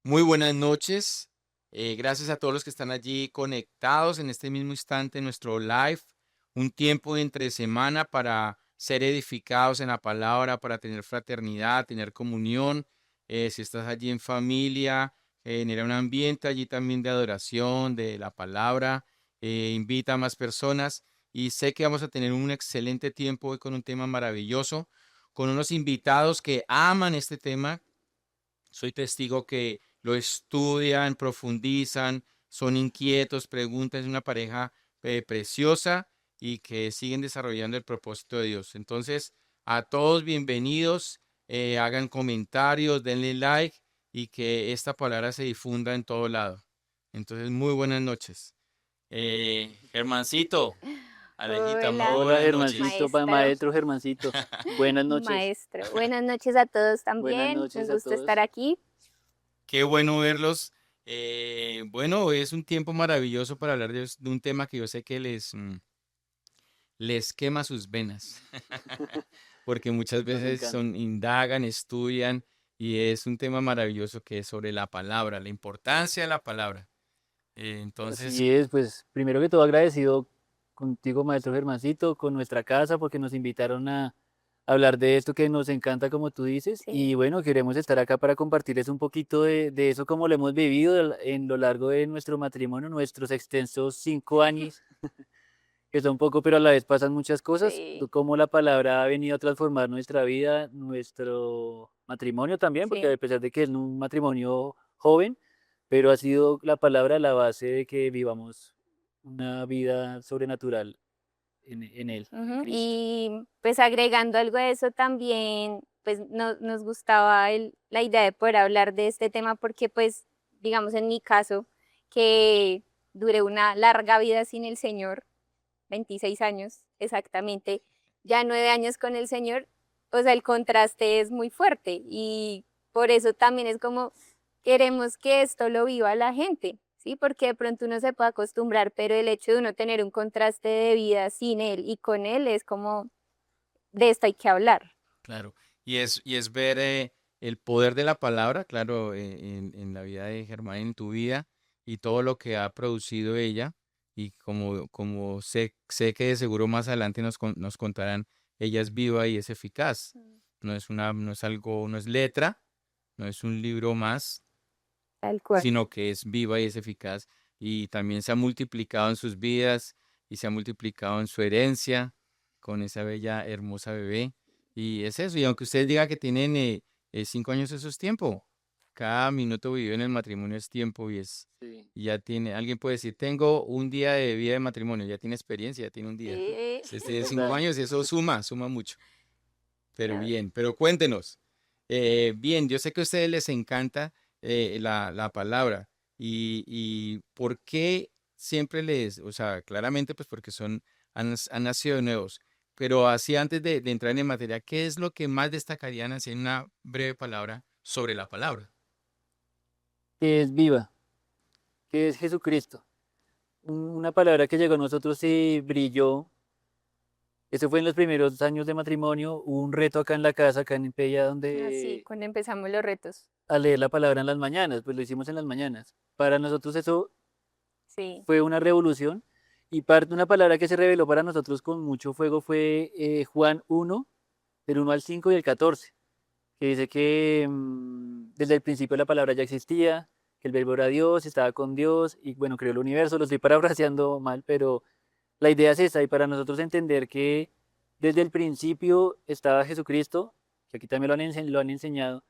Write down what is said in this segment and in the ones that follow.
Muy buenas noches. Gracias a todos los que están allí conectados en este mismo instante en nuestro live. Un tiempo de entre semana para ser edificados en la palabra, para tener fraternidad, tener comunión. Si estás allí en familia, genera un ambiente allí también de adoración, de la palabra. Invita a más personas y sé que vamos a tener un excelente tiempo hoy con un tema maravilloso, con unos invitados que aman este tema. Soy testigo que lo estudian, profundizan, son inquietos, preguntan, es una pareja preciosa y que siguen desarrollando el propósito de Dios. Entonces, a todos bienvenidos, hagan comentarios, denle like y que esta palabra se difunda en todo lado. Entonces, muy buenas noches. Germancito, Alejita, muy Hola, Hola, buenas noches. Germancito, maestro, maestro Germancito. Buenas noches. maestro. Buenas noches a todos Buenas también. Un noches a gusto estar todos. aquí. Qué bueno verlos. Bueno, es un tiempo maravilloso para hablar de un tema que yo sé que les quema sus venas, porque muchas Nos veces encanta. indagan, estudian, y es un tema maravilloso que es sobre la palabra, la importancia de la palabra. Entonces, Así es, pues primero que todo agradecido contigo, maestro Germancito, con nuestra casa, porque nos invitaron a hablar de esto que nos encanta, como tú dices. Sí. Y bueno, queremos estar acá para compartirles un poquito de eso, como lo hemos vivido en lo largo de nuestro matrimonio, nuestros extensos 5 años, que son poco, pero a la vez pasan muchas cosas. Sí, Cómo la palabra ha venido a transformar nuestra vida, nuestro matrimonio también, porque sí. a pesar de que es un matrimonio joven, pero ha sido la palabra la base de que vivamos una vida sobrenatural en Él, en Ujú. Cristo. Y pues agregando algo a eso también, pues nos gustaba la idea de poder hablar de este tema porque pues, digamos en mi caso, que duré una larga vida sin el Señor, 26 años exactamente, ya 9 años con el Señor, o sea, el contraste es muy fuerte y por eso también es como queremos que esto lo viva la gente, ¿sí? Porque de pronto uno se puede acostumbrar, pero el hecho de uno tener un contraste de vida sin él y con él es como de esto hay que hablar. claro, y es ver el poder de la palabra, claro, en la vida de Germán, en tu vida, y todo lo que ha producido ella, y como sé que de seguro más adelante nos contarán, ella es viva y es eficaz. No es algo, no es letra, no es un libro más, Tal cual. sino que es viva y es eficaz, y también se ha multiplicado en sus vidas, y se ha multiplicado en su herencia, con esa bella, hermosa bebé. Y es eso, y aunque ustedes digan que tienen 5 años, eso es tiempo. Cada minuto vivido en el matrimonio es tiempo Sí. y ya tiene, alguien puede decir, tengo un día de vida de matrimonio, ya tiene experiencia, ya tiene un día. Sí. Si usted Es tiene cinco verdad. años, eso suma mucho. Pero No, bien, pero cuéntenos. Bien, yo sé que a ustedes les encanta la palabra y ¿por qué siempre o sea, claramente pues porque han nacido de nuevos, pero así antes de entrar en materia, ¿qué es lo que más destacarían así en una breve palabra sobre la palabra? Que es viva, que es Jesucristo. Una palabra que llegó a nosotros y brilló. Eso fue en los primeros años de matrimonio. Hubo un reto acá en la casa, acá en Pella, así, donde cuando empezamos los retos. a leer la palabra en las mañanas, pues lo hicimos en las mañanas. Para nosotros eso Sí, fue una revolución y parte una palabra que se reveló para nosotros con mucho fuego fue Juan 1, del 1 al 5 y el 14, que dice que desde el principio la palabra ya existía, que el verbo era Dios, estaba con Dios y bueno, creó el universo. Lo estoy parafraseando mal, pero la idea es esa y para nosotros entender que desde el principio estaba Jesucristo, que aquí también lo han enseñado,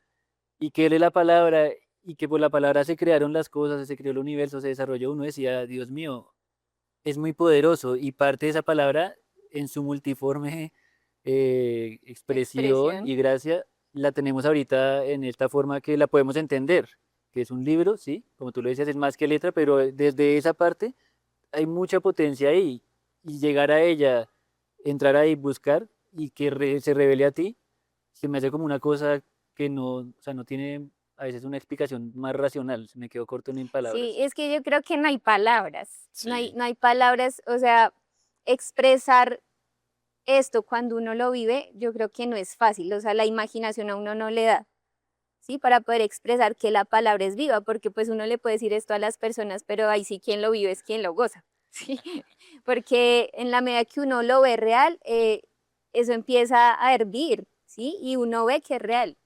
y que Él es la palabra y que por la palabra se crearon las cosas, se creó el universo, se desarrolló. Uno decía, Dios mío, es muy poderoso y parte de esa palabra en su multiforme expresión expresión. y gracia la tenemos ahorita en esta forma que la podemos entender, que es un libro, sí, como tú lo decías, es más que letra, pero desde esa parte hay mucha potencia ahí y llegar a ella, entrar ahí, buscar y que se revele a ti, se me hace como una cosa que no, o sea, no tiene a veces una explicación más racional, se me quedó corto en Sí, palabras. es que yo creo que no hay palabras, Sí, no hay palabras, o sea, expresar esto cuando uno lo vive, yo creo que no es fácil, o sea, la imaginación a uno no le da, ¿sí? Para poder expresar que la palabra es viva, porque pues uno le puede decir esto a las personas, pero ahí sí quien lo vive es quien lo goza, ¿sí? Porque en la medida que uno lo ve real, eso empieza a hervir, ¿sí? Y uno ve que es real,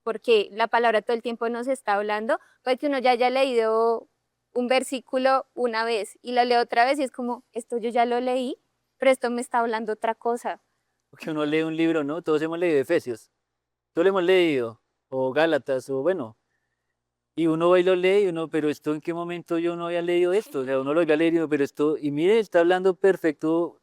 porque la palabra todo el tiempo nos está hablando, puede que uno ya haya leído un versículo una vez y lo lee otra vez y es como, esto yo ya lo leí, pero esto me está hablando otra cosa. Porque uno lee un libro, ¿no? Todos hemos leído Efesios, todos lo hemos leído, o Gálatas, o bueno, y uno va y lo lee y uno, pero esto en qué momento yo no había leído esto, o sea, uno lo había leído, pero esto, y mire, está hablando perfecto,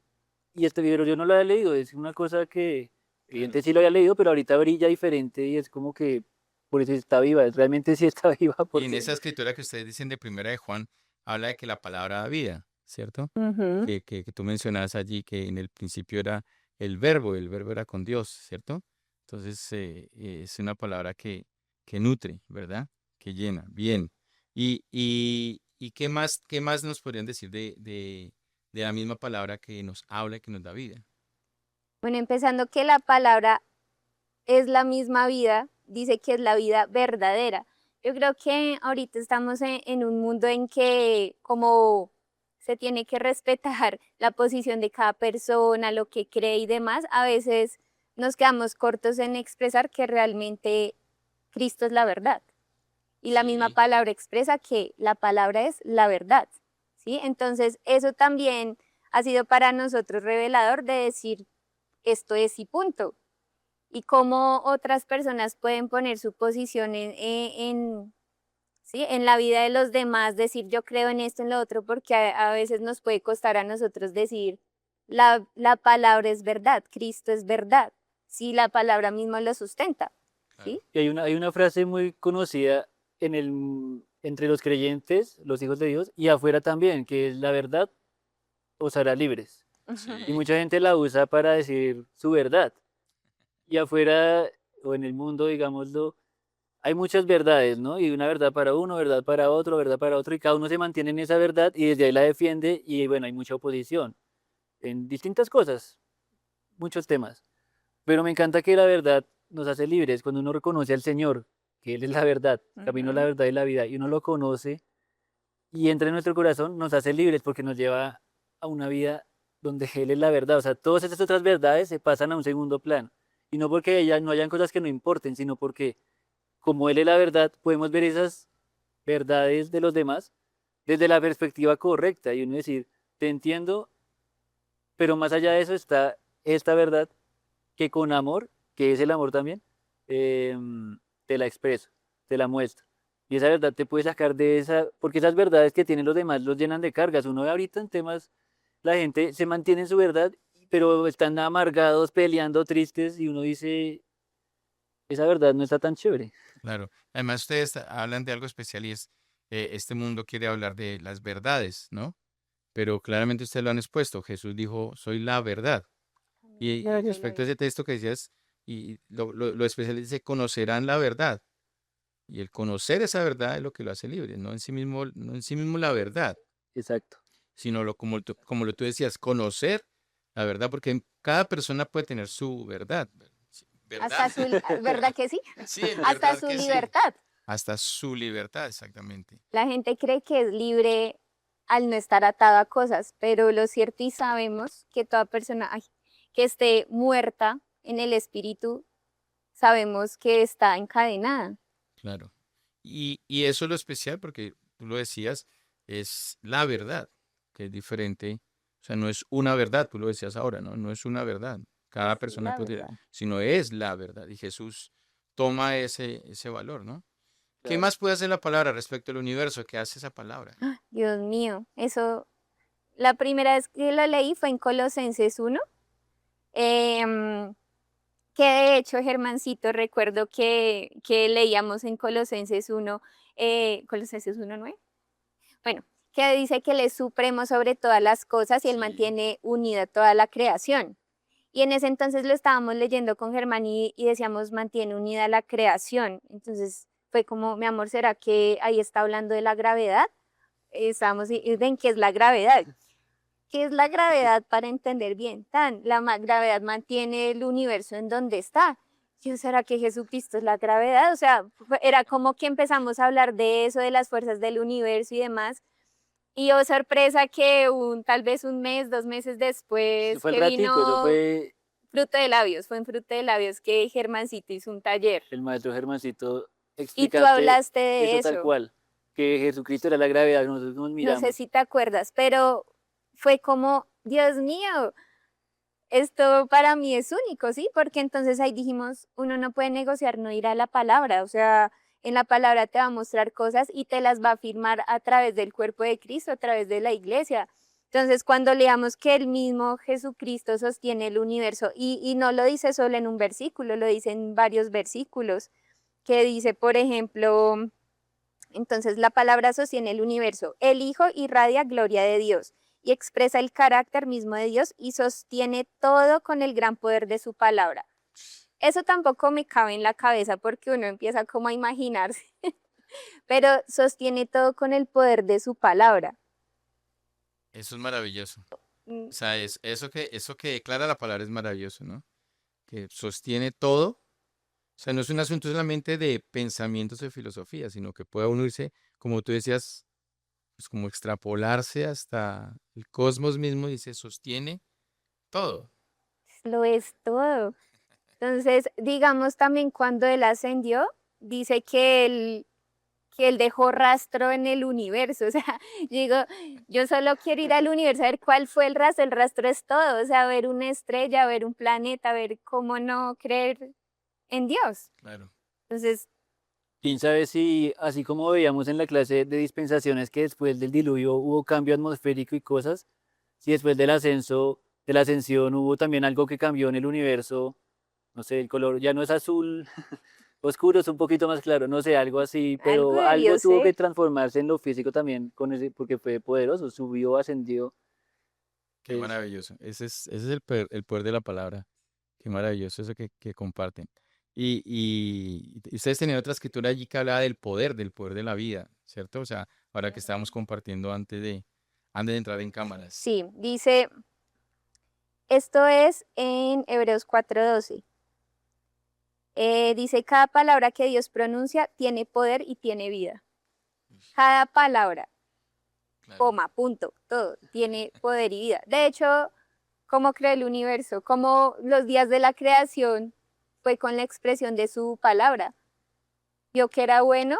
y este libro yo no lo había leído, es una cosa que, evidentemente sí lo había leído, pero ahorita brilla diferente y es como que, por eso está viva, realmente sí está viva, Y en porque esa escritura que ustedes dicen de Primera de Juan, habla de que la palabra da vida, ¿cierto? Ujú. Que tú mencionabas allí que en el principio era el verbo era con Dios, ¿cierto? Entonces es una palabra que nutre, ¿verdad? Que llena, bien. Y qué más nos podrían decir de la misma palabra que nos habla y que nos da vida? Bueno, empezando que la palabra es la misma vida, dice que es la vida verdadera. Yo creo que ahorita estamos en un mundo en que como se tiene que respetar la posición de cada persona, lo que cree y demás, a veces nos quedamos cortos en expresar que realmente Cristo es la verdad. Y la misma Sí, palabra expresa que la palabra es la verdad, ¿sí? Entonces, eso también ha sido para nosotros revelador de decir esto es y punto y cómo otras personas pueden poner su posición ¿sí? En la vida de los demás, decir yo creo en esto, en lo otro, porque a veces nos puede costar a nosotros decir la palabra es verdad, Cristo es verdad, si la palabra misma lo sustenta, claro. ¿sí? y hay una frase muy conocida en entre los creyentes, los hijos de Dios, y afuera también, que es la verdad os hará libres. Y Sí, mucha gente la usa para decir su verdad. Y afuera o en el mundo, digámoslo, hay muchas verdades, ¿no? Y una verdad para uno, verdad para otro, y cada uno se mantiene en esa verdad y desde ahí la defiende y bueno, hay mucha oposición en distintas cosas, muchos temas. Pero me encanta que la verdad nos hace libres cuando uno reconoce al Señor, que Él es la verdad, camino, la Ujú. verdad y la vida, y uno lo conoce y entra en nuestro corazón, nos hace libres porque nos lleva a una vida donde Él es la verdad. O sea, todas esas otras verdades se pasan a un segundo plano. Y no porque no hayan cosas que no importen, sino porque como Él es la verdad, podemos ver esas verdades de los demás desde la perspectiva correcta y uno decir, te entiendo, pero más allá de eso está esta verdad que con amor, que es el amor también, te la expreso, te la muestro. Y esa verdad te puede sacar de esa, porque esas verdades que tienen los demás los llenan de cargas. Uno ve ahorita en temas, la gente se mantiene en su verdad, pero están amargados, peleando, tristes, y uno dice, esa verdad no está tan chévere. claro. Además, ustedes hablan de algo especial y es, este mundo quiere hablar de las verdades, ¿no? Pero claramente ustedes lo han expuesto. Jesús dijo, soy la verdad. Y Yo soy la respecto a vida. ese texto que decías, y lo especial dice, conocerán la verdad. Y el conocer esa verdad es lo que lo hace libre, no en sí mismo, no en sí mismo la verdad, Exacto, sino como lo tú decías, conocer la verdad, porque cada persona puede tener su verdad. Sí, ¿verdad? Hasta ¿verdad que sí? Sí, en Hasta verdad su que sí. libertad. Hasta su libertad, exactamente. La gente cree que es libre al no estar atado a cosas, pero lo cierto y sabemos que toda persona que esté muerta en el espíritu, sabemos que está encadenada. Claro. Y eso es lo especial porque tú lo decías, es la verdad, que es diferente. O sea, no es una verdad, tú lo decías ahora, ¿no? No es una verdad. Es Cada persona la puede, verdad. sino es la verdad. Y Jesús toma ese valor, ¿no? ¿Qué claro. más puede hacer la palabra respecto al universo? ¿Qué hace esa palabra? Dios mío, eso, la primera vez que lo leí fue en Colosenses 1, em, que de hecho, Germancito, recuerdo que leíamos en Colosenses 1, Colosenses 1:9, bueno, que dice que Él es supremo sobre todas las cosas y Él Sí, mantiene unida toda la creación. Y en ese entonces lo estábamos leyendo con Germán y decíamos, mantiene unida la creación. Entonces fue como, mi amor, ¿será que ahí está hablando de la gravedad? Estábamos, y ven, ¿qué es la gravedad? ¿Qué es la gravedad para entender bien? La gravedad mantiene el universo en donde está. yo, ¿será que Jesucristo es la gravedad? O sea, era como que empezamos a hablar de eso, de las fuerzas del universo y demás. Y oh, sorpresa que tal vez un mes, 2 meses Eso después, fue el que ratico, eso vino fue Fruto de Labios, fue en Fruto de Labios que Germancito hizo un taller. el maestro Germancito Y tú explicarte hablaste de eso tal eso. cual, que Jesucristo era la gravedad, nosotros nos No sé miramos. si te acuerdas, pero fue como, Dios mío, esto para mí es único, ¿sí? Porque entonces ahí dijimos, uno no puede negociar no ir a la palabra, o sea, en la palabra te va a mostrar cosas y te las va a afirmar a través del cuerpo de Cristo, a través de la iglesia. Entonces, cuando leamos que el mismo Jesucristo sostiene el universo, y no lo dice solo en un versículo, lo dice en varios versículos, que dice, por ejemplo, entonces la palabra sostiene el universo. El Hijo irradia gloria de Dios y expresa el carácter mismo de Dios y sostiene todo con el gran poder de su palabra. Eso tampoco me cabe en la cabeza porque uno empieza como a imaginarse, pero sostiene todo con el poder de su palabra. Eso es maravilloso. Mm, O sea, eso que declara la palabra es maravilloso, ¿no? Que sostiene todo. O sea, no es un asunto solamente de pensamientos de filosofía, sino que puede unirse, como tú decías, pues como extrapolarse hasta el cosmos mismo y se sostiene todo. Lo es todo. Entonces, digamos también cuando él ascendió, dice que él dejó rastro en el universo. O sea, yo digo, yo solo quiero ir al universo a ver cuál fue el rastro es todo, o sea, ver una estrella, ver un planeta, ver cómo no creer en Dios. Claro. Entonces, ¿Quién sabe si, así como veíamos en la clase de dispensaciones, que después del diluvio hubo cambio atmosférico y cosas, si después del ascenso, de la ascensión hubo también algo que cambió en el universo, no sé, el color ya no es azul oscuro, es un poquito más claro, no sé, algo así, algo pero algo debió tuvo que ser. transformarse en lo físico también con ese, porque fue poderoso, subió, ascendió. Qué Es, maravilloso. Ese es el poder de la palabra. Qué maravilloso eso que comparten. Y ustedes tenían otra escritura allí que hablaba del poder de la vida, ¿cierto? O sea, ahora que estábamos compartiendo antes de entrar en cámaras. Sí, dice, esto es en Hebreos 4:12. Dice, cada palabra que Dios pronuncia tiene poder y tiene vida. Cada palabra, Claro, coma, punto, todo, tiene poder y vida. De hecho, ¿cómo creó el universo? Como los días de la creación fue con la expresión de su palabra. Vio que era bueno,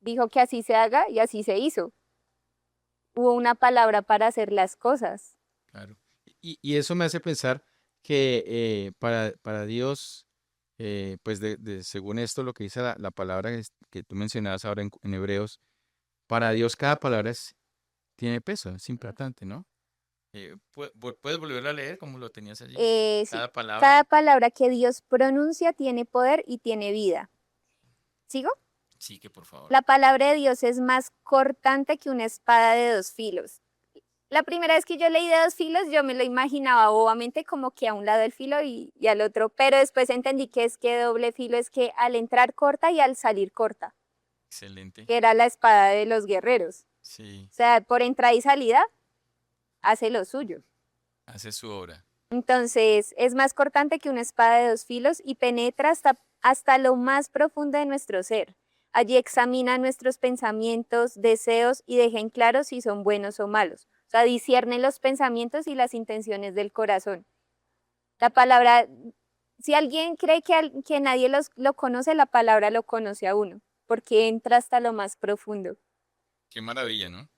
dijo que así se haga y así se hizo. Hubo una palabra para hacer las cosas. claro. Y eso me hace pensar que para Dios, pues según esto, lo que dice la palabra que tú mencionabas ahora en Hebreos, para Dios cada palabra tiene peso, es importante, ¿no? ¿Puedes volverlo a leer como lo tenías allí? Sí, Cada palabra. cada palabra que Dios pronuncia tiene poder y tiene vida. ¿Sigo? Sí, que por favor. La palabra de Dios es más cortante que una espada de 2 filos. La primera vez que yo leí de 2 filos, yo me lo imaginaba bobamente como que a un lado el filo y al otro, pero después entendí que es que doble filo es que al entrar corta y al salir corta, Excelente. que era la espada de los guerreros. Sí, O sea, por entrada y salida, hace lo suyo. hace su obra. Entonces, es más cortante que una espada de 2 filos y penetra hasta lo más profundo de nuestro ser. Allí examina nuestros pensamientos, deseos y deja en claro si son buenos o malos. O sea, discierne los pensamientos y las intenciones del corazón. La palabra, si alguien cree que nadie lo conoce, la palabra lo conoce a uno, porque entra hasta lo más profundo. Qué maravilla, ¿no?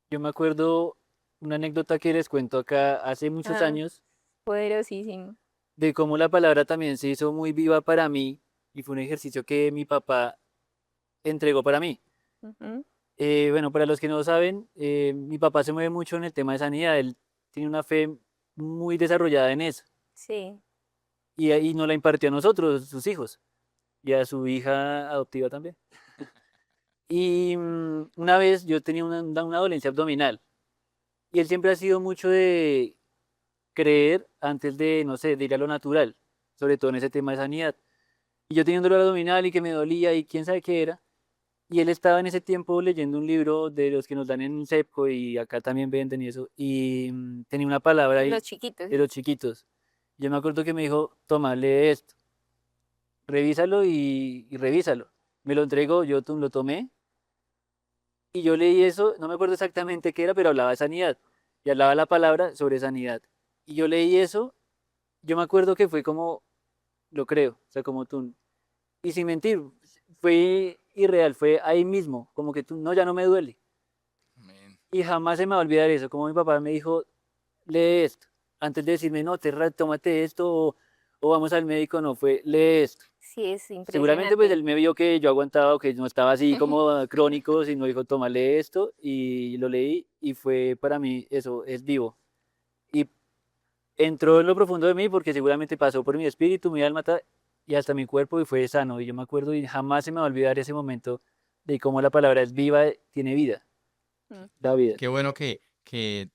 yo me acuerdo una anécdota que les cuento acá hace muchos Ah, años, poderosísimo. de cómo la palabra también se hizo muy viva para mí y fue un ejercicio que mi papá entregó para mí. Ujú. Bueno, para los que no saben, mi papá se mueve mucho en el tema de sanidad, él tiene una fe muy desarrollada en eso Sí. y ahí nos la impartió a nosotros, sus hijos, y a su hija adoptiva también. Y una vez yo tenía una dolencia abdominal y él siempre ha sido mucho de creer antes de, no sé, de ir a lo natural, sobre todo en ese tema de sanidad. Y yo tenía un dolor abdominal y que me dolía y quién sabe qué era. Y él estaba en ese tiempo leyendo un libro de los que nos dan en Sepco y acá también venden y eso. Y tenía una palabra ahí Los chiquitos. de los chiquitos. Yo me acuerdo que me dijo, toma, lee esto. revísalo y revísalo. Me lo entregó, yo lo tomé y yo leí eso, no me acuerdo exactamente qué era, pero hablaba de sanidad y hablaba la palabra sobre sanidad. Y yo leí eso, yo me acuerdo que fue como, lo creo, o sea, como tú, y sin mentir, fue irreal, fue ahí mismo, como que tú, no, ya no me duele. Amén. Y jamás se me va a olvidar eso, como mi papá me dijo, lee esto, antes de decirme, no, tómate esto o vamos al médico, no, fue, lee esto. Sí, es Seguramente pues impresionante. él me vio que yo aguantaba o que no estaba así como crónico, sino dijo, toma, lee esto y lo leí y fue para mí eso, es vivo. Y entró en lo profundo de mí porque seguramente pasó por mi espíritu, mi alma y hasta mi cuerpo y fue sano. Y yo me acuerdo y jamás se me va a olvidar ese momento de cómo la palabra es viva, tiene vida, Mm. da vida. Qué bueno que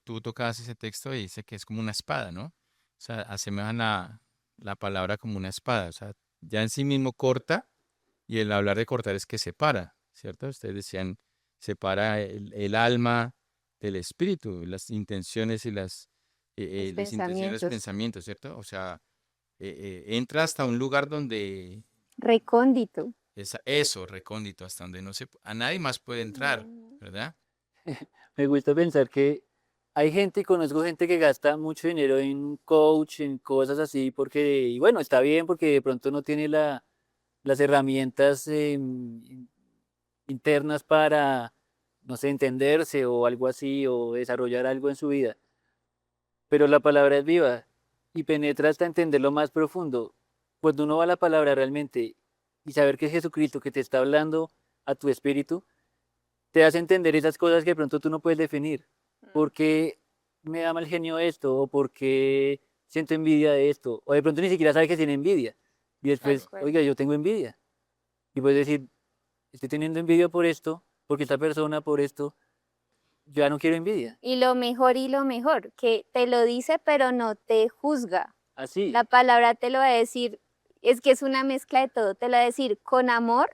tú tocabas ese texto y dice que es como una espada, ¿no? O sea, asemejan la palabra como una espada. O sea, ya en sí mismo corta y el hablar de cortar es que separa, ¿cierto? Ustedes decían, separa el alma del espíritu, las intenciones y Los las intenciones, los pensamientos. pensamientos, ¿cierto? O sea, entra hasta un lugar donde Recóndito. es eso, recóndito, hasta donde no se, a nadie más puede entrar, Mm. ¿verdad? Me gusta pensar que hay gente, conozco gente que gasta mucho dinero en coach, en cosas así, porque, y bueno, está bien porque de pronto no tiene las herramientas internas para, no sé, entenderse o algo así, o desarrollar algo en su vida. Pero la palabra es viva y penetra hasta entender lo más profundo. Cuando uno va a la palabra realmente y saber que es Jesucristo que te está hablando a tu espíritu, te hace entender esas cosas que de pronto tú no puedes definir. ¿Por qué me da mal genio esto? ¿O por qué siento envidia de esto? O de pronto ni siquiera sabes que tiene envidia. Y Tal después, cual. oiga, yo tengo envidia. Y puedes decir, estoy teniendo envidia por esto, porque esta persona por esto, yo ya no quiero envidia. Y lo mejor, que te lo dice, pero no te juzga. Así, La palabra te lo va a decir, es que es una mezcla de todo, te lo va a decir con amor,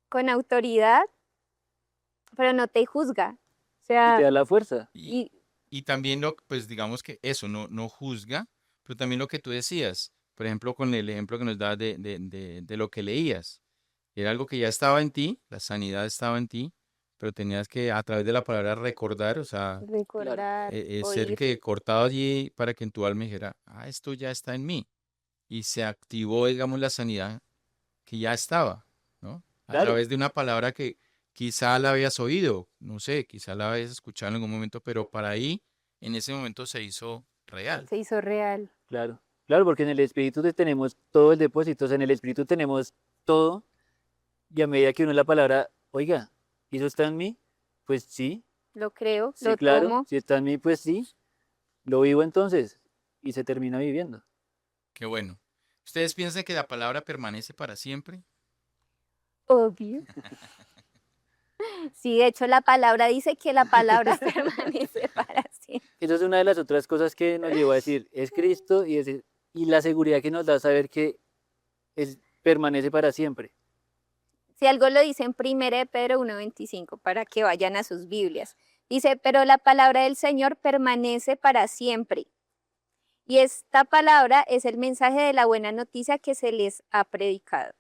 con autoridad, pero no te juzga. O y te sea, da la fuerza. Y, y y también pues digamos que eso no juzga, pero también lo que tú decías, por ejemplo, con el ejemplo que nos dabas de lo que leías, era algo que ya estaba en ti, la sanidad estaba en ti, pero tenías que a través de la palabra recordar, o sea, Claro, recordar, ser oír. que cortado allí para que en tu alma dijera, ah, esto ya está en mí, y se activó, digamos, la sanidad que ya estaba, ¿no? A claro. través de una palabra que quizá la habías oído, no sé, quizá la habías escuchado en algún momento, pero para ahí, en ese momento se hizo real. Se hizo real. Claro, claro, porque en el espíritu tenemos todo el depósito, o sea, en el espíritu tenemos todo, y a medida que uno la palabra, oiga, ¿y eso está en mí? Pues sí, Lo creo, sí, lo claro, tomo. si está en mí, pues sí, lo vivo entonces, y se termina viviendo. Qué bueno. ¿Ustedes piensan que la palabra permanece para siempre? Obvio. Sí, de hecho la palabra dice que la palabra permanece para siempre. Eso es una de las otras cosas que nos llevó a decir, es Cristo y la seguridad que nos da saber que permanece para siempre. Si algo lo dice en 1 de Pedro 1:25, para que vayan a sus Biblias. Dice, pero la palabra del Señor permanece para siempre. Y esta palabra es el mensaje de la buena noticia que se les ha predicado.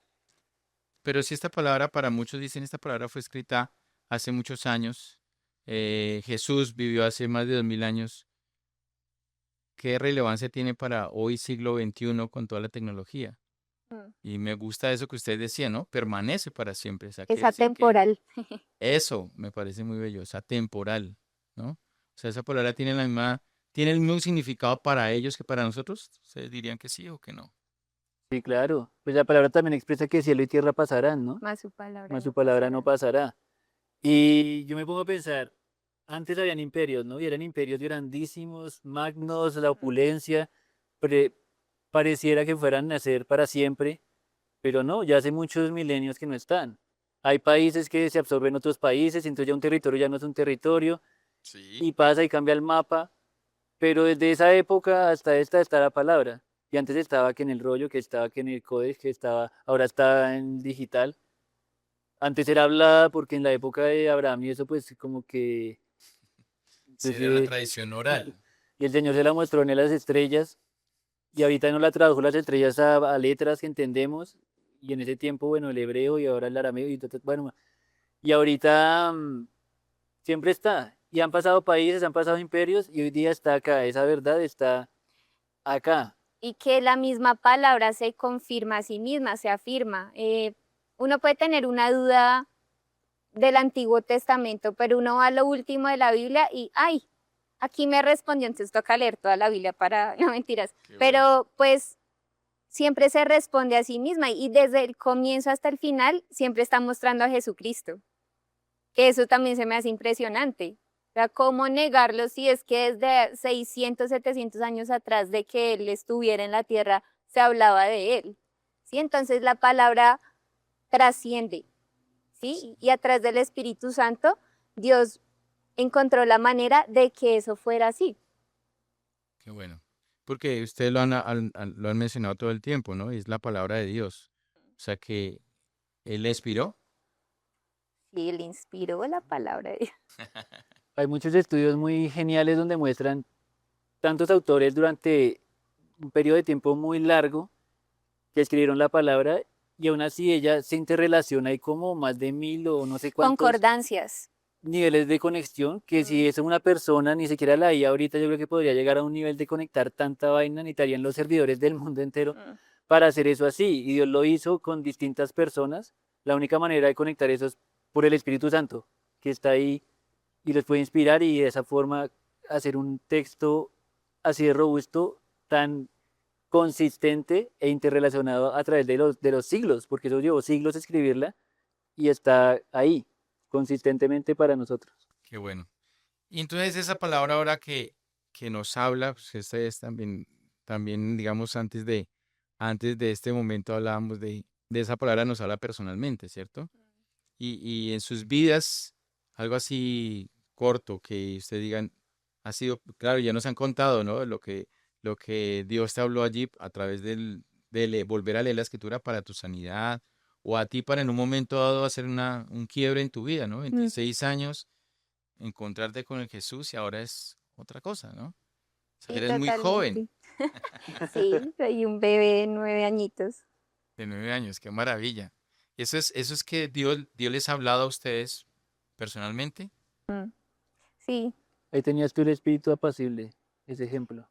Pero si esta palabra, para muchos dicen, esta palabra fue escrita hace muchos años, Jesús vivió hace más de 2000 años, ¿qué relevancia tiene para hoy, siglo XXI, con toda la tecnología? Mm. Y me gusta eso que usted decía, ¿no? Permanece para siempre. O sea, Es quiere decir que atemporal. eso me parece muy bello, o sea, temporal, ¿no? O sea, esa palabra tiene tiene el mismo significado para ellos que para nosotros. ¿Ustedes dirían que sí o que no? Sí, claro, pues la palabra también expresa que cielo y tierra pasarán, ¿no? Más su palabra Mas su no palabra no pasará. pasará. Y yo me pongo a pensar, antes habían imperios, ¿no? Y eran imperios grandísimos, magnos, la opulencia, pre- pareciera que fueran a ser para siempre, pero no, ya hace muchos milenios que no están. Hay países que se absorben otros países, entonces ya un territorio ya no es un territorio, Sí. y pasa y cambia el mapa, pero desde esa época hasta esta está la palabra. Y antes estaba que en el rollo, que estaba que en el códex, que estaba, ahora está en digital. Antes era hablada porque en la época de Abraham y eso pues como que Sí, era una inclusive tradición oral. y el Señor se la mostró en las estrellas Y ahorita no la tradujo las estrellas a letras que entendemos, y en ese tiempo, bueno, el hebreo y ahora el arameo, y entonces, bueno, y ahorita siempre está. Y han pasado países, han pasado imperios, y hoy día está acá. Esa verdad está acá. Y que la misma palabra se confirma a sí misma, se afirma. Uno puede tener una duda del Antiguo Testamento, pero uno va a lo último de la Biblia y, ay, aquí me respondió, entonces toca leer toda la Biblia para, no mentiras, Qué bueno. pero pues siempre se responde a sí misma y desde el comienzo hasta el final siempre está mostrando a Jesucristo, que eso también se me hace impresionante. O sea, ¿cómo negarlo si es que desde 600, 700 años atrás de que Él estuviera en la tierra se hablaba de Él? ¿Sí? Entonces la palabra trasciende, ¿sí? Y a través del Espíritu Santo, Dios encontró la manera de que eso fuera así. Qué bueno. Porque ustedes lo han mencionado todo el tiempo, ¿no? Y es la palabra de Dios. O sea que Él la inspiró. Y Él inspiró la palabra de Dios. Hay muchos estudios muy geniales donde muestran tantos autores durante un periodo de tiempo muy largo que escribieron la palabra y aún así ella se interrelaciona. Hay como más de 1000 o no sé cuántos Concordancias. niveles de conexión que si es una persona, ni siquiera la IA ahorita yo creo que podría llegar a un nivel de conectar tanta vaina, necesitarían los servidores del mundo entero Mm. para hacer eso así. Y Dios lo hizo con distintas personas. La única manera de conectar eso es por el Espíritu Santo, que está ahí y les puede inspirar y de esa forma hacer un texto así de robusto, tan consistente e interrelacionado a través de los siglos, porque eso llevó siglos escribirla y está ahí consistentemente para nosotros. Qué bueno. Y entonces esa palabra ahora que nos habla, pues esta es también, digamos, antes de este momento hablábamos de esa palabra nos habla personalmente, ¿cierto? Y en sus vidas, algo así corto que usted digan, ha sido, claro, ya nos han contado, ¿no? Lo que Dios te habló allí a través volver a leer la escritura para tu sanidad, o a ti para en un momento dado hacer un quiebre en tu vida, ¿no? Mm. 26 años, encontrarte con el Jesús y ahora es otra cosa, ¿no? O sea, Sí, eres muy joven, totalmente. Sí, soy un bebé de 9 añitos. de 9 años, qué maravilla. Eso es que Dios les ha hablado a ustedes personalmente. Mm. Sí. Ahí tenías tú el espíritu apacible, ese ejemplo.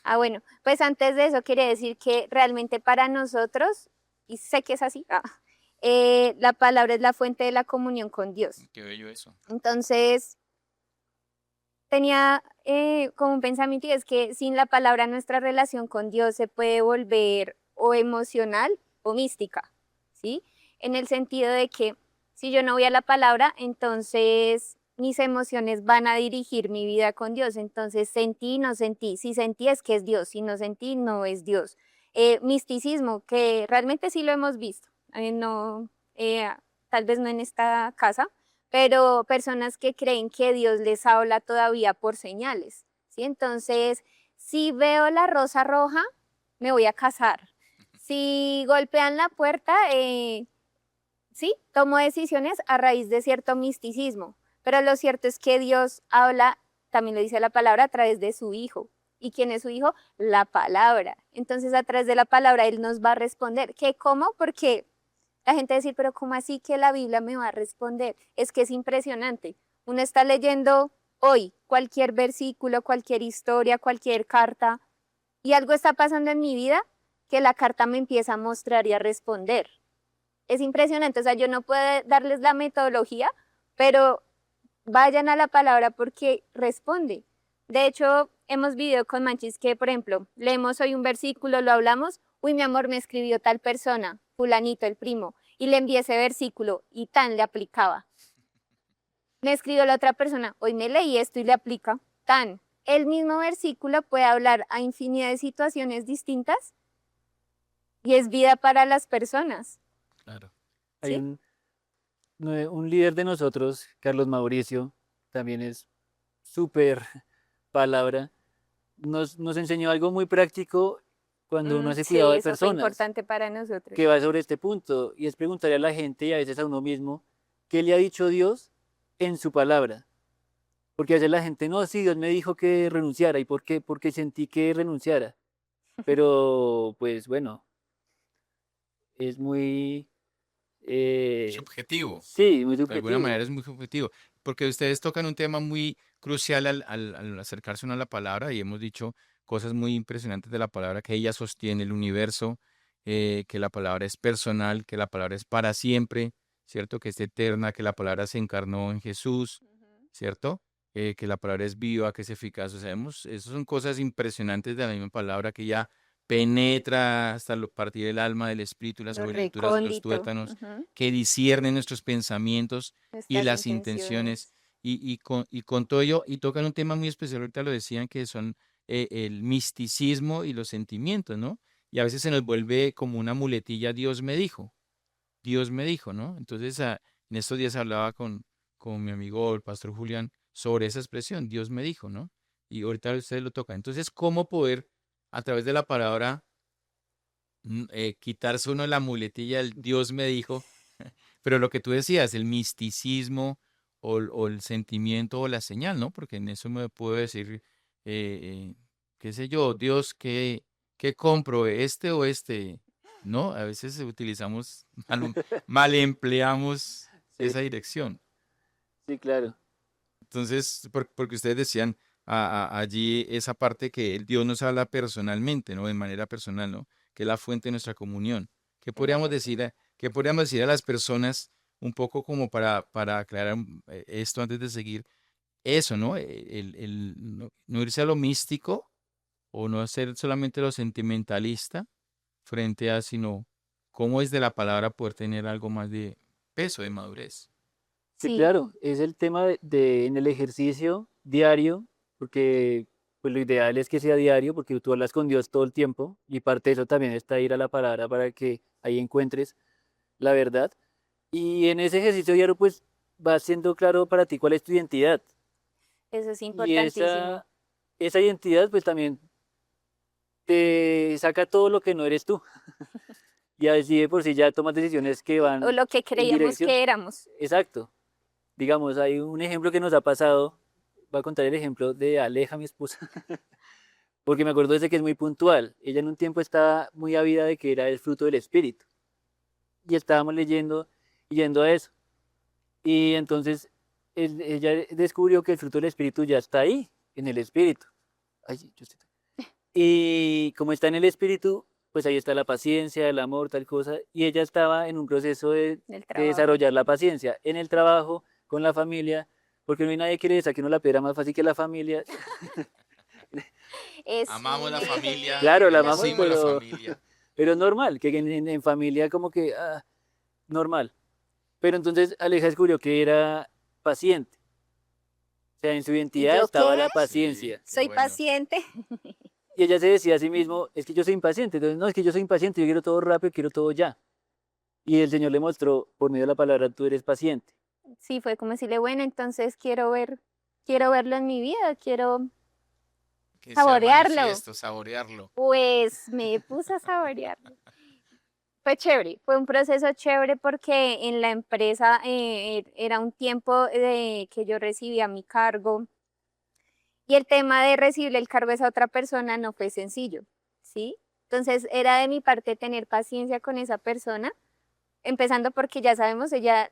Ah, bueno, pues antes de eso quiere decir que realmente para nosotros, y sé que es así, la palabra es la fuente de la comunión con Dios. Qué bello eso. Entonces, tenía como un pensamiento y es que sin la palabra nuestra relación con Dios se puede volver o emocional o mística, ¿sí? En el sentido de que si yo no voy a la palabra, entonces mis emociones van a dirigir mi vida con Dios. Entonces sentí, no sentí. Si sentí es que es Dios, si no sentí no es Dios. Misticismo, que realmente sí lo hemos visto. No, tal vez no en esta casa, pero personas que creen que Dios les habla todavía por señales, ¿sí? Entonces, si veo la rosa roja, me voy a casar. Si golpean la puerta, sí, tomo decisiones a raíz de cierto misticismo, pero lo cierto es que Dios habla, también lo dice la palabra, a través de su Hijo. ¿Y quién es su Hijo? La palabra. Entonces, a través de la palabra, Él nos va a responder. ¿Qué, cómo? Porque la gente va a decir, pero ¿cómo así que la Biblia me va a responder? Es que es impresionante. Uno está leyendo hoy cualquier versículo, cualquier historia, cualquier carta, y algo está pasando en mi vida que la carta me empieza a mostrar y a responder. Es impresionante, o sea, yo no puedo darles la metodología, pero vayan a la palabra porque responde. De hecho, hemos vivido con Manchis que, por ejemplo, leemos hoy un versículo, lo hablamos, uy, mi amor, me escribió tal persona, fulanito, el primo, y le envié ese versículo y tan le aplicaba. Me escribió la otra persona, hoy me leí esto y le aplica, tan. El mismo versículo puede hablar a infinidad de situaciones distintas y es vida para las personas. Claro. Hay ¿Sí? un líder de nosotros, Carlos Mauricio, también es súper palabra, nos enseñó algo muy práctico cuando uno hace Sí, cuidado de eso fue personas, importante para nosotros. que va sobre este punto, y es preguntarle a la gente y a veces a uno mismo, ¿qué le ha dicho Dios en su palabra? Porque a veces la gente, no, sí, Dios me dijo que renunciara, ¿y por qué? Porque sentí que renunciara. pero pues bueno, es muy, eh, Subjetivo. sí, muy De alguna manera subjetivo. es muy subjetivo, porque ustedes tocan un tema muy crucial al acercarse uno a la palabra y hemos dicho cosas muy impresionantes de la palabra, que ella sostiene el universo, que la palabra es personal, que la palabra es para siempre, ¿cierto? Que es eterna, que la palabra se encarnó en Jesús, Ujú. ¿cierto? Que la palabra es viva, que es eficaz. O sea, esas son cosas impresionantes de la misma palabra que ya penetra hasta partir del alma, del espíritu, las Lo coyunturas, los recóndito, tuétanos, ujú, que discierne nuestros pensamientos y nuestras las intenciones. intenciones. Y con todo ello, y tocan un tema muy especial, ahorita lo decían, que son el misticismo y los sentimientos, ¿no? Y a veces se nos vuelve como una muletilla, Dios me dijo, ¿no? Entonces, en estos días hablaba con mi amigo, el pastor Julián, sobre esa expresión, Dios me dijo, ¿no? Y ahorita ustedes lo tocan. Entonces, ¿cómo poder, a través de la palabra, quitarse uno la muletilla, el Dios me dijo, pero lo que tú decías, el misticismo o el sentimiento o la señal, ¿no? Porque en eso me puedo decir, qué sé yo, Dios, ¿qué compro? ¿Este o este? ¿No? A veces utilizamos, mal empleamos Sí, esa dirección. sí, claro. Entonces, porque ustedes decían allí esa parte que el Dios nos habla personalmente, ¿no? De manera personal, ¿no? Que es la fuente de nuestra comunión. ¿Qué En podríamos efecto. decir qué podríamos decir a las personas un poco como para aclarar esto antes de seguir? Eso, ¿no? No irse a lo místico o no ser solamente lo sentimentalista frente a, sino cómo es de la palabra poder tener algo más de peso, de madurez. Sí, Sí, claro, es el tema en el ejercicio diario, porque pues lo ideal es que sea diario, porque tú hablas con Dios todo el tiempo, y parte de eso también está ir a la palabra para que ahí encuentres la verdad. Y en ese ejercicio diario, pues va siendo claro para ti cuál es tu identidad. eso es Y importantísimo. esa identidad, pues también te saca todo lo que no eres tú. Y así de por sí ya tomas decisiones que O van lo que en creíamos dirección. que éramos. Exacto. Digamos, hay un ejemplo que nos ha pasado. Voy a contar el ejemplo de Aleja, mi esposa, porque me acuerdo de ese que es muy puntual. Ella en un tiempo estaba muy ávida de que era el fruto del espíritu. Y estábamos leyendo y yendo a eso. Y entonces ella descubrió que el fruto del espíritu ya está ahí, en el espíritu. Ay, y como está en el espíritu, pues ahí está la paciencia, el amor, tal cosa. Y ella estaba en un proceso Del de trabajo. desarrollar la paciencia en el trabajo, con la familia, porque no hay nadie que le saque uno la piedra más fácil que la familia. Es Amamos la un familia, Claro, la amamos, ejemplo. bendecimos la familia. pero es normal, que en familia como que, normal. Pero entonces Aleja descubrió que era paciente. O sea, en su ¿Y identidad yo estaba qué? la Sí, paciencia. qué Soy bueno. paciente. Y ella se decía a sí mismo, es que yo soy impaciente. Entonces, no, es que yo soy impaciente, yo quiero todo rápido, quiero todo ya. Y el Señor le mostró, por medio de la palabra, tú eres paciente. Sí, fue como decirle, bueno, entonces quiero verlo en mi vida, quiero Que sea saborearlo. manifiesto, saborearlo. Pues me puse a saborearlo. Fue chévere, fue un proceso chévere porque en la empresa era un tiempo de que yo recibía mi cargo y el tema de recibirle el cargo a esa otra persona no fue sencillo, ¿sí? Entonces era de mi parte tener paciencia con esa persona, empezando porque ya sabemos, ella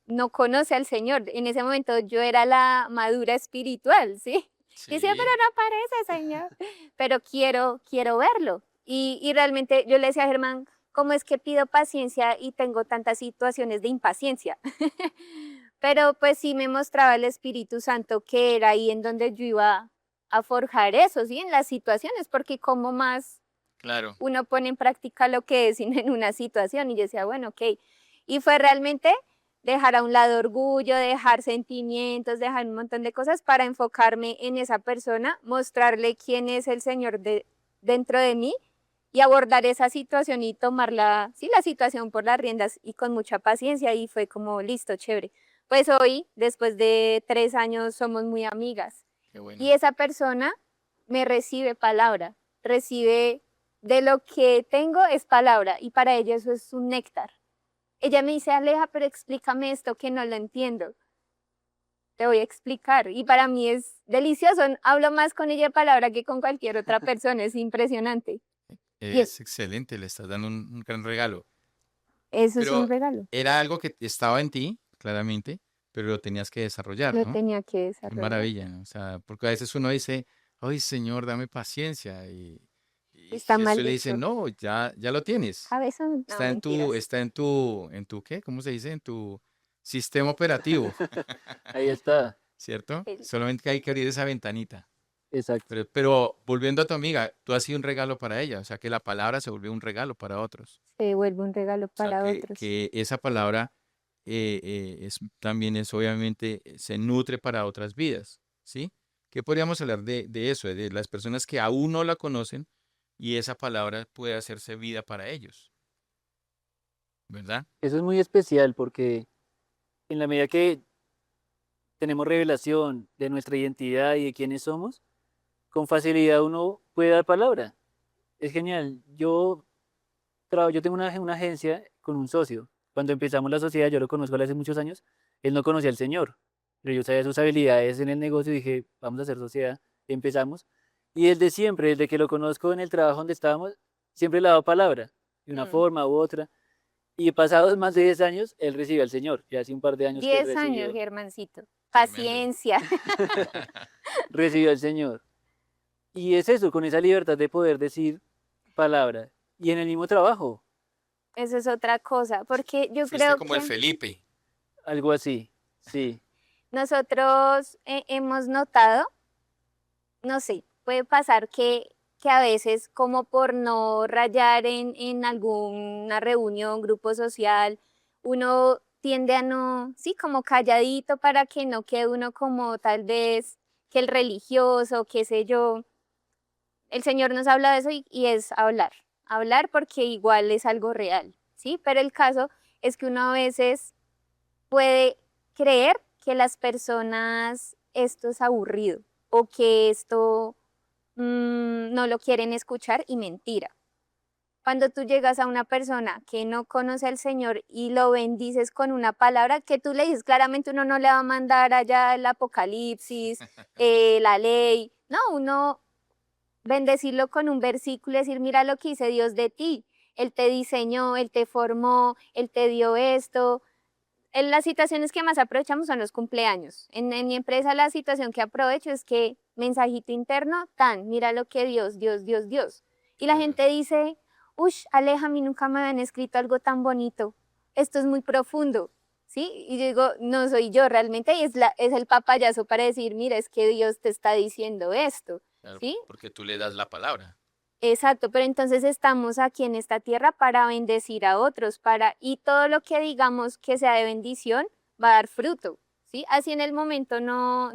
no conoce al Señor. En ese momento yo era la madura espiritual, ¿sí? Yo decía, pero Sí, no aparece, Señor, pero quiero verlo. Y realmente yo le decía a Germán, ¿cómo es que pido paciencia y tengo tantas situaciones de impaciencia? Pero pues sí me mostraba el Espíritu Santo que era ahí en donde yo iba a forjar eso, ¿sí? En las situaciones, porque como más claro. uno pone en práctica lo que es en una situación. Y yo decía, bueno, ok. Y fue realmente dejar a un lado orgullo, dejar sentimientos, dejar un montón de cosas para enfocarme en esa persona, mostrarle quién es el Señor dentro de mí y abordar esa situación y tomarla, sí, la situación por las riendas y con mucha paciencia y fue como, listo, chévere. Pues hoy, después de 3 años, somos muy amigas Qué bueno. y esa persona me recibe palabra, recibe de lo que tengo es palabra y para ella eso es un néctar. Ella me dice, Aleja, pero explícame esto que no lo entiendo. Te voy a explicar. Y para mí es delicioso. Hablo más con ella de palabra que con cualquier otra persona. Es impresionante. Y Es excelente, le estás dando un gran regalo. eso es un Pero regalo. era algo que estaba en ti, claramente, pero lo tenías que desarrollar, Lo ¿no? tenía que Qué desarrollar. maravilla, ¿no? O sea, porque a veces uno dice, ay, Señor, dame paciencia. Y Está Jesús mal le dice, dicho. no, ya lo tienes. Cabezón. No, mentiras. En tu, ¿qué? ¿Cómo se dice? En tu sistema operativo, Ahí está, ¿cierto? El- Solamente que hay que abrir esa ventanita. exacto. Pero volviendo a tu amiga, tú has sido un regalo para ella, o sea que la palabra se volvió un regalo para otros. Se vuelve un regalo O sea para otros. que esa palabra también es obviamente, se nutre para otras vidas, ¿sí? ¿Qué podríamos hablar de eso, de las personas que aún no la conocen y esa palabra puede hacerse vida para ellos, ¿verdad? Eso es muy especial porque en la medida que tenemos revelación de nuestra identidad y de quiénes somos, con facilidad uno puede dar palabra. Es genial. Yo tengo una agencia con un socio. Cuando empezamos la sociedad, yo lo conozco él hace muchos años, él no conocía al Señor, pero yo sabía sus habilidades en el negocio y dije, vamos a hacer sociedad. Empezamos. Y desde siempre, desde que lo conozco en el trabajo donde estábamos, siempre le ha dado palabra, de una Mm. forma u otra. Y pasados más de 10 años, él recibió al Señor. Ya hace un par de años que 10 años, Germancito. Tremendo. Paciencia. recibió al Señor. Y es eso, con esa libertad de poder decir palabra. Y en el mismo trabajo, Eso es otra cosa, porque yo Fuiste creo como el que Felipe. algo así. Sí. nosotros hemos notado, no sé, puede pasar que a veces como por no rayar en alguna reunión, grupo social, uno tiende a no, sí, como calladito para que no quede uno como tal vez que el religioso, qué sé yo. El Señor nos habla de eso y es hablar, hablar porque igual es algo real, ¿sí? Pero el caso es que uno a veces puede creer que las personas esto es aburrido o que esto no lo quieren escuchar y mentira. Cuando tú llegas a una persona que no conoce al Señor y lo bendices con una palabra que tú le dices, claramente uno no le va a mandar allá el Apocalipsis, la ley, no, uno bendecirlo con un versículo y decir, mira lo que dice Dios de ti. Él te diseñó, Él te formó, Él te dio esto. En las situaciones que más aprovechamos son los cumpleaños. En mi empresa la situación que aprovecho es que mensajito interno, tan, mira lo que Dios, Dios, Dios, Dios. Y la Claro. gente dice, uff, Aleja, a mí nunca me habían escrito algo tan bonito. Esto es muy profundo. ¿Sí? Y yo digo, no soy yo realmente, y es el papayazo para decir, mira, es que Dios te está diciendo esto. Claro, ¿Sí? porque tú le das la palabra. Exacto, pero entonces estamos aquí en esta tierra para bendecir a otros, y todo lo que digamos que sea de bendición va a dar fruto, ¿sí? Así en el momento no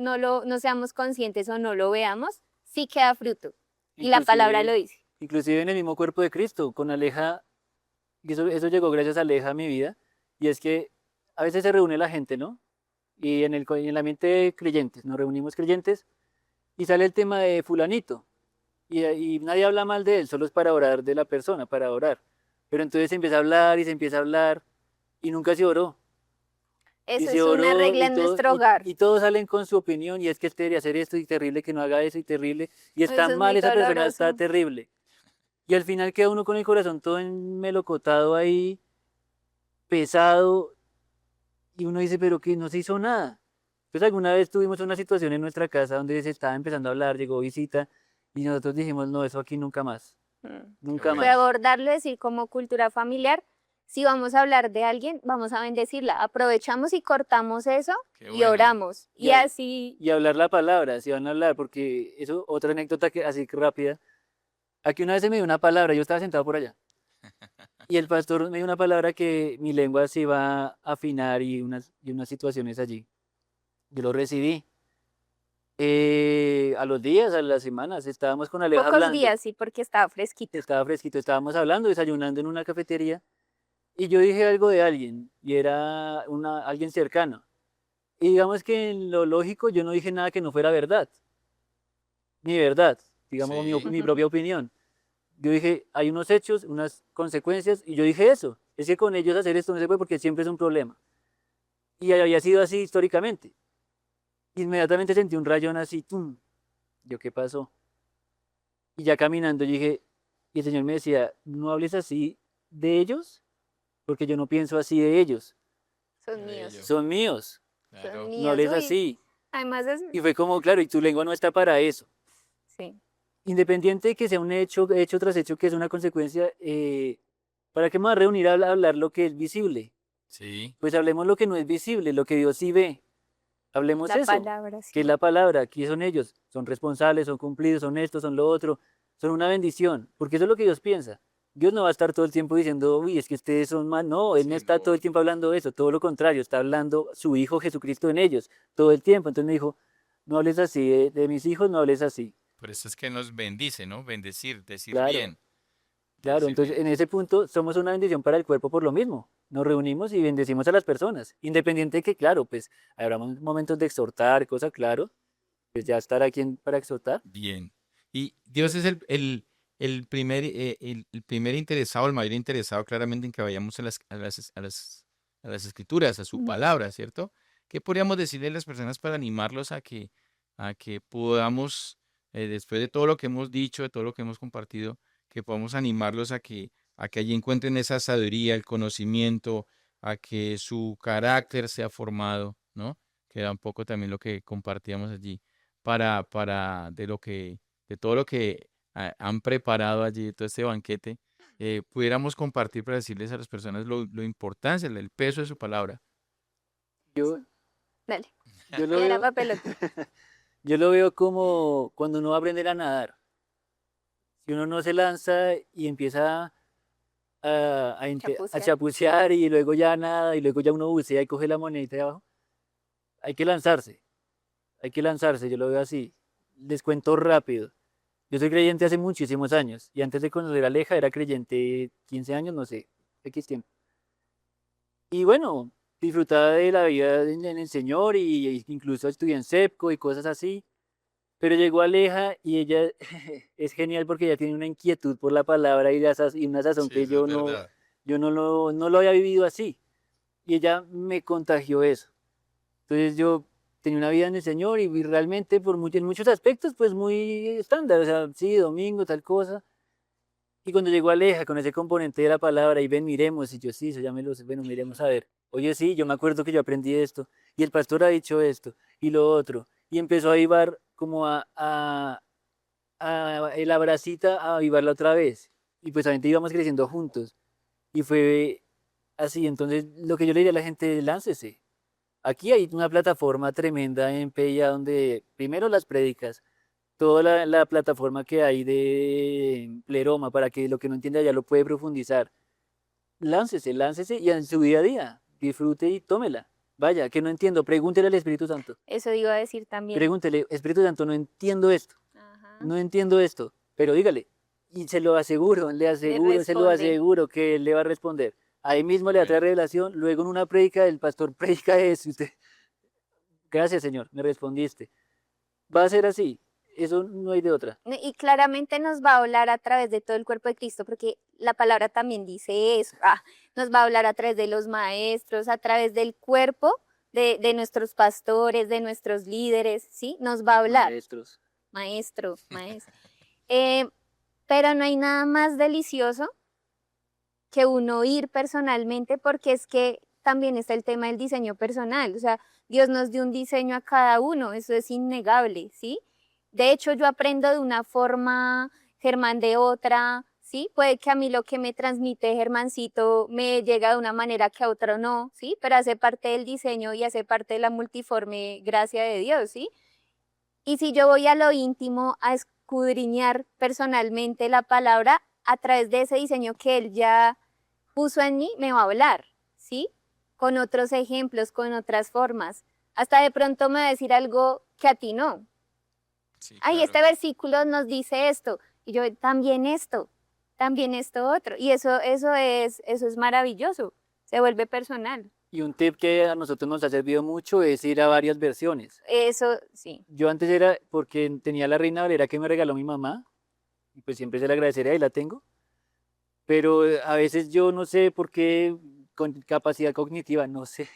seamos conscientes o no lo veamos, sí queda fruto. Y la palabra lo Inclusive, dice. inclusive en el mismo cuerpo de Cristo, con Aleja, y eso llegó gracias a Aleja a mi vida, y es que a veces se reúne la gente, ¿no? Y en el ambiente de creyentes, nos reunimos creyentes, y sale el tema de fulanito, y nadie habla mal de él, solo es para orar de la persona, para orar. Pero entonces se empieza a hablar y se empieza a hablar, y nunca se oró. Y Eso se es una oró regla en nuestro hogar. y todos salen con su opinión y es que este debería hacer esto y terrible que no haga eso y terrible y está Eso es mal, muy esa persona está doloroso. terrible. Y al final queda uno con el corazón todo enmelocotado ahí, pesado, y uno dice, pero que no se hizo nada. Entonces alguna vez tuvimos una situación en nuestra casa donde se estaba empezando a hablar, llegó visita y nosotros dijimos, no, eso aquí nunca más, Qué nunca Fue bueno, más. abordarlo, decir como cultura familiar, si vamos a hablar de alguien, vamos a bendecirla. Aprovechamos y cortamos eso qué y bueno. oramos. Y, Y así, y hablar la palabra, si van a hablar, porque eso, otra anécdota que así que rápida. Aquí una vez se me dio una palabra, yo estaba sentado por allá, y el pastor me dio una palabra que mi lengua se iba a afinar y unas situaciones allí. Yo lo recibí. A los días, a las semanas, estábamos con Aleja pocos hablando, días, sí, porque estaba fresquito. estaba fresquito, estábamos hablando, desayunando en una cafetería, y yo dije algo de alguien, y era alguien cercano. Y digamos que en lo lógico yo no dije nada que no fuera verdad, mi verdad, digamos Sí, mi propia opinión. Yo dije, hay unos hechos, unas consecuencias, y yo dije eso. Es que con ellos hacer esto no se puede porque siempre es un problema. Y había sido así históricamente. Inmediatamente sentí un rayón así, ¡tum! Yo, ¿qué pasó? Y ya caminando, yo dije, y el Señor me decía, no hables así de ellos, porque yo no pienso así de ellos, Son De míos. ellos. son míos, Son Claro. no míos. hables Uy, así. además es, Y fue como, claro, y tu lengua no está para eso. sí, Independiente de que sea un hecho tras hecho, que es una consecuencia, ¿para qué me voy a reunir a hablar lo que es visible? Sí. Pues hablemos lo que no es visible, lo que Dios sí ve. Hablemos la eso, palabra, que es sí. la palabra, aquí son ellos, son responsables, son cumplidos, son esto, son lo otro, son una bendición, porque eso es lo que Dios piensa. Dios no va a estar todo el tiempo diciendo, uy, es que ustedes son mal, no, Él no Sí, está todo no. el tiempo hablando eso, todo lo contrario, está hablando su Hijo Jesucristo en ellos, todo el tiempo. Entonces me dijo, no hables así, de mis hijos no hables así. Por eso es que nos bendice, ¿no? Bendecir, decir Claro, bien, claro, decir entonces bien. en ese punto somos una bendición para el cuerpo por lo mismo. Nos reunimos y bendecimos a las personas, independiente de que, claro, pues habrá momentos de exhortar, cosas, claro, pues ya estar aquí para exhortar. Bien. Y Dios es el primer interesado, el mayor interesado claramente en que vayamos a las escrituras, a su Mm. palabra, ¿cierto? ¿Qué podríamos decirle a las personas para animarlos a que podamos, después de todo lo que hemos dicho, de todo lo que hemos compartido, que podamos animarlos a que allí encuentren esa sabiduría, el conocimiento, a que su carácter sea formado, ¿no? Que era un poco también lo que compartíamos allí de todo lo que han preparado allí, todo este banquete, pudiéramos compartir para decirles a las personas lo importancia, el peso de su palabra. Yo, Dale, yo lo piedra, veo, papel o tijera. yo lo veo como cuando uno va a aprender a nadar. Si uno no se lanza y empieza a Chapucear. chapucear y luego ya nada y luego ya uno bucea y coge la monedita de abajo, hay que lanzarse, hay que lanzarse, yo lo veo así. Les cuento rápido. Yo soy creyente hace muchísimos años y antes de conocer a Aleja era creyente 15 años, no sé, X tiempo. Y bueno, disfrutaba de la vida en el Señor y incluso estudié en SEPCO y cosas así. Pero llegó Aleja y ella es genial porque ella tiene una inquietud por la palabra y una sazón Sí, que eso es yo no, verdad. yo no lo había vivido así. Y ella me contagió eso. Entonces yo tenía una vida en el Señor y realmente en muchos aspectos pues muy estándar. O sea, sí, domingo, tal cosa. Y cuando llegó Aleja con ese componente de la palabra, y ven, miremos, y yo sí, eso ya me lo sé, bueno, miremos a ver. Oye, sí, yo me acuerdo que yo aprendí esto, y el pastor ha dicho esto, y lo otro. Y empezó a avivar como a el abracita a avivarla otra vez. Y pues obviamente íbamos creciendo juntos. Y fue así, entonces lo que yo le diría a la gente, láncese. Aquí hay una plataforma tremenda en Pella donde primero las prédicas, toda la plataforma que hay de Pleroma para que lo que no entienda ya lo puede profundizar. Láncese, láncese y en su día a día, disfrute y tómela. Vaya, que no entiendo, pregúntele al Espíritu Santo. Eso iba a decir también. Pregúntele, Espíritu Santo, no entiendo esto, Ajá. no entiendo esto, pero dígale. Y se lo aseguro, le Le aseguro, se lo responde. aseguro que él le va a responder. Ahí mismo le va a traer Bueno, revelación, luego en una prédica el pastor predica eso. Usted, gracias Señor, me respondiste. Va a ser así, eso no hay de otra. Y claramente nos va a hablar a través de todo el cuerpo de Cristo, porque la palabra también dice eso. Nos va a hablar a través de los maestros, a través del cuerpo de nuestros pastores, de nuestros líderes, ¿sí? Nos va a hablar. Maestros. Maestro, maestro. Pero no hay nada más delicioso que uno ir personalmente, porque es que también está el tema del diseño personal. O sea, Dios nos dio un diseño a cada uno, eso es innegable, ¿sí? De hecho, yo aprendo de una forma, Germán de otra, ¿sí? Puede que a mí lo que me transmite Germancito me llega de una manera que a otro no, ¿sí? Pero hace parte del diseño y hace parte de la multiforme gracia de Dios, ¿sí? Y si yo voy a lo íntimo a escudriñar personalmente la palabra, a través de ese diseño que Él ya puso en mí, me va a hablar, ¿sí? Con otros ejemplos, con otras formas. Hasta de pronto me va a decir algo que a ti no. sí, Ay, claro. este versículo nos dice esto, y yo también esto otro. Y eso es maravilloso, se vuelve personal. Y un tip que a nosotros nos ha servido mucho es ir a varias versiones. Eso, sí. Yo antes era porque tenía la Reina Valera que me regaló mi mamá, y pues siempre se la agradecería y la tengo. Pero a veces yo no sé por qué, con capacidad cognitiva, no sé.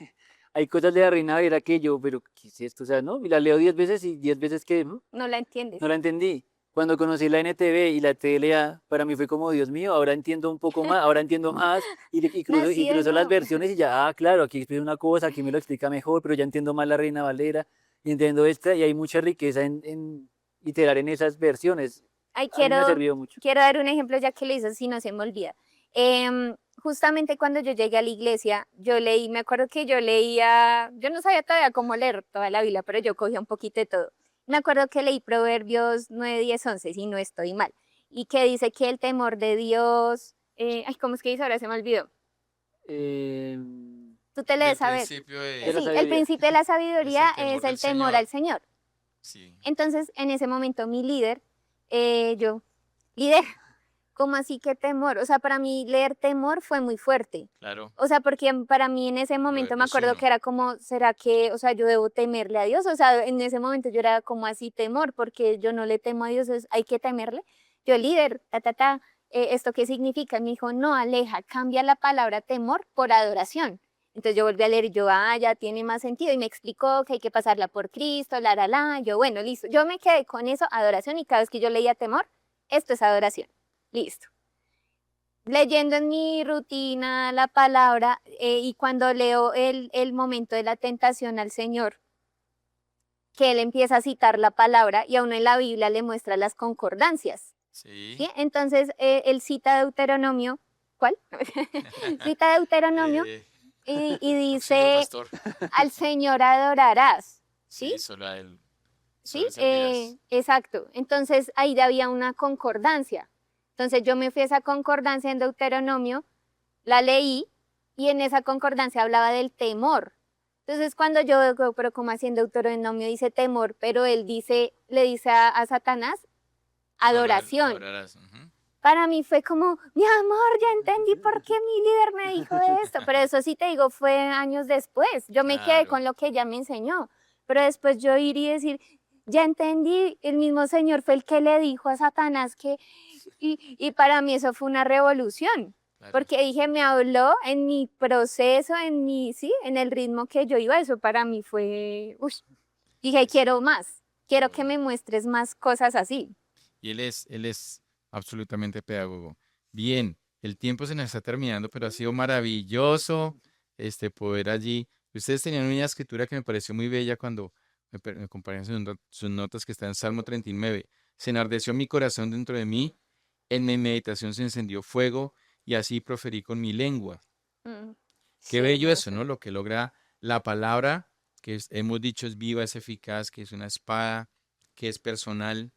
Hay cosas de la Reina Valera que yo, pero ¿qué es esto? O sea, ¿no? Y la leo 10 veces y 10 veces que No la entiendes. no la entendí. Cuando conocí la NTV y la TLA, para mí fue como, Dios mío, ahora entiendo un poco más, ahora entiendo más, Nací de incluso las nuevo. versiones y ya, claro, aquí explica una cosa, aquí me lo explica mejor, pero ya entiendo más la Reina Valera, y entiendo esta, y hay mucha riqueza en iterar en esas versiones. Ay, A mí me ha servido mucho. quiero dar un ejemplo ya que lo hice, si no se me olvida. Justamente cuando yo llegué a la iglesia, yo leí, me acuerdo que yo leía, yo no sabía todavía cómo leer toda la Biblia, pero yo cogía un poquito de todo. Me acuerdo que leí Proverbios 9, 10, 11, si no estoy mal, y que dice que el temor de Dios, ay, ¿cómo es que dice? Ahora se me olvidó. Eh, Tú te Del lees, a ver. principio de la Sí, el sabiduría. principio de la es sabiduría el es temor del el temor al Señor. Señor. Sí, Entonces, en ese momento, mi líder, yo, líder, ¿cómo así que temor? O sea, para mí leer temor fue muy fuerte. claro. O sea, porque para mí en ese momento me Proverbios acuerdo 1. que era como, ¿será que, o sea, yo debo temerle a Dios? O sea, en ese momento yo era como así temor, porque yo no le temo a Dios, hay que temerle. Yo, líder, ¿esto qué significa? Me dijo, no, Aleja, cambia la palabra temor por adoración. Entonces yo volví a leer y yo, ya tiene más sentido. Y me explicó que hay que pasarla por Cristo, la. Yo, bueno, listo. Yo me quedé con eso, adoración, y cada vez que yo leía temor, esto es adoración. Listo. Leyendo en mi rutina la palabra, y cuando leo el momento de la tentación al Señor, que Él empieza a citar la palabra y a uno en la Biblia le muestra las concordancias, Sí. ¿sí? Entonces, Él cita Deuteronomio, ¿cuál? Cita Deuteronomio Eh, y auxilio, dice, pastor. al Señor adorarás, ¿sí? Sí, solo a él. Solo ¿Sí? él servirás. Exacto. Entonces ahí había una concordancia. Entonces yo me fui a esa concordancia en Deuteronomio, la leí y en esa concordancia hablaba del temor. Entonces cuando yo digo, pero como así en Deuteronomio dice temor, pero él dice, le dice a Satanás Solo a él adoración. adorarás. Ujú. Para mí fue como, mi amor, ya entendí por qué mi líder me dijo esto. Pero eso sí te digo, fue años después. Yo me quedé Claro. con lo que ella me enseñó. Pero después yo iría y decir, ya entendí, el mismo Señor fue el que le dijo a Satanás que, y para mí eso fue una revolución. Claro. Porque dije, me habló en mi proceso, sí, en el ritmo que yo iba. Eso para mí fue, dije, Es- quiero más. qué Quiero que bueno. me muestres más cosas así. Y él es absolutamente pedagogo. Bien, el tiempo se nos está terminando, pero ha sido maravilloso poder allí. Ustedes tenían una escritura que me pareció muy bella cuando me compartían sus notas que está en Salmo 39. Se enardeció mi corazón dentro de mí, en mi meditación se encendió fuego y así proferí con mi lengua. Mm, Qué sí, bello eso, hermoso. ¿no? Lo que logra la palabra, que hemos dicho es viva, es eficaz, que es una espada, que es personal,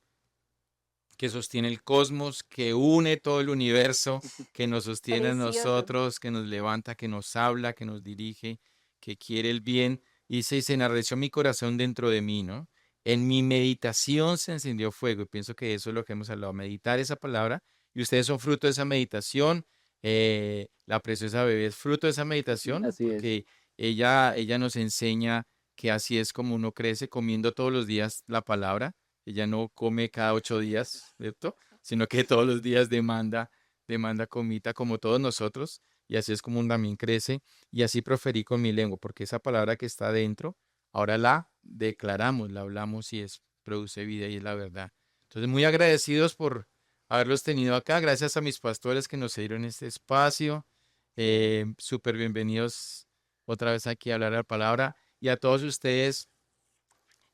que sostiene el cosmos, que une todo el universo, que nos sostiene a Precioso. nosotros, que nos levanta, que nos habla, que nos dirige, que quiere el bien. Y se enardeció mi corazón dentro de mí, ¿no? En mi meditación se encendió fuego y pienso que eso es lo que hemos hablado, meditar esa palabra. Y ustedes son fruto de esa meditación. La preciosa bebé es fruto de esa meditación Así es. porque ella nos enseña que así es como uno crece comiendo todos los días la palabra. Ella no come cada 8 días, ¿cierto? Sino que todos los días demanda comida como todos nosotros. Y así es como un también crece. Y así proferí con mi lengua, porque esa palabra que está dentro, ahora la declaramos, la hablamos y produce vida y es la verdad. Entonces, muy agradecidos por haberlos tenido acá. Gracias a mis pastores que nos dieron este espacio. Súper bienvenidos otra vez aquí a hablar la palabra. Y a todos ustedes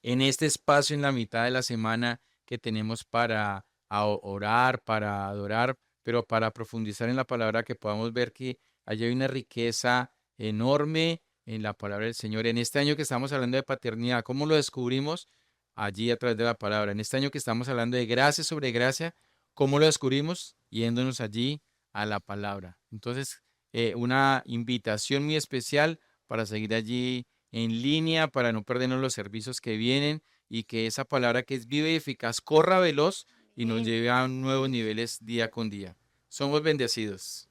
en este espacio en la mitad de la semana que tenemos para orar, para adorar, pero para profundizar en la palabra, que podamos ver que allí hay una riqueza enorme en la palabra del Señor. En este año que estamos hablando de paternidad, ¿cómo lo descubrimos? Allí a través de la palabra. En este año que estamos hablando de gracia sobre gracia, ¿cómo lo descubrimos? Yéndonos allí a la palabra. Entonces, una invitación muy especial para seguir allí en línea para no perdernos los servicios que vienen y que esa palabra que es viva y eficaz corra veloz y nos Amén. lleve a nuevos niveles día con día. Somos bendecidos.